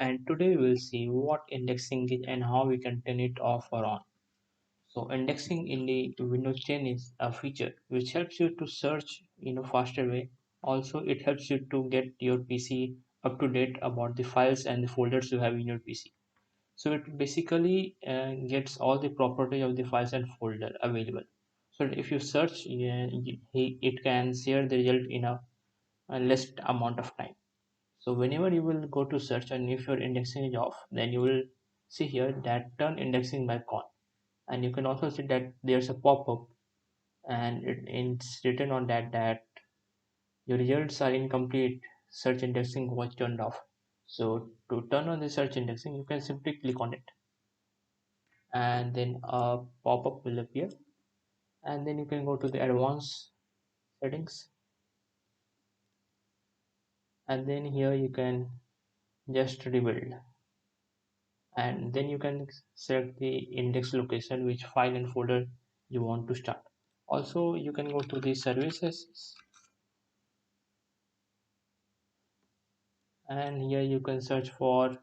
and today we'll see what indexing is and how we can turn it off or on. So indexing in the Windows 10 is a feature which helps you to search in a faster way. Also, it helps you to get your PC up to date about the files and the folders you have in your PC. So it basically gets all the property of the files and folder available. So if you search, it can share the result in a less amount of time. So whenever you will go to search and if your indexing is off, then you will see here that turn indexing back on. And you can also see that there's a pop-up and it's written on that your results are incomplete. Search indexing was turned off. So to turn on the search indexing, you can simply click on it and then a pop-up will appear and then you can go to the advanced settings and then here you can just rebuild and then you can select the index location which file and folder you want to start. Also you can go to the services and here you can search for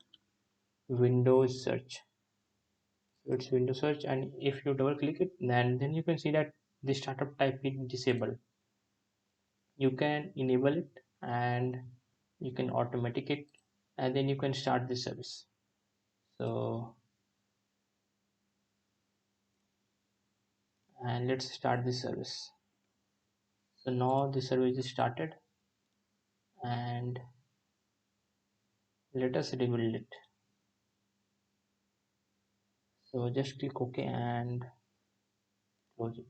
Windows search. So it's Windows search and if you double click it then you can see that the startup type is disabled. You can enable it and you can automatic it and then you can start the service. So and let's start the service. So now the service is started and let us rebuild it. So just click OK and close it.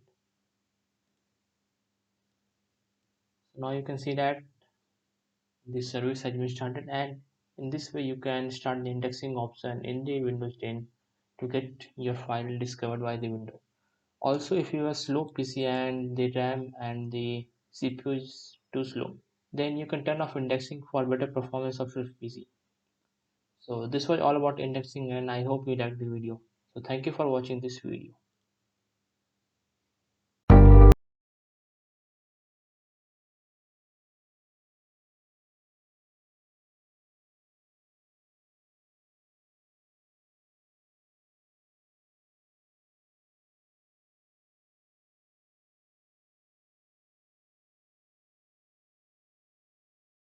So now you can see that the service has been started and in this way you can start the indexing option in the Windows 10 to get your file discovered by the window. Also if you have slow PC and the RAM and the CPU is too slow, then you can turn off indexing for better performance of your PC. So this was all about indexing and I hope you liked the video. So thank you for watching this video.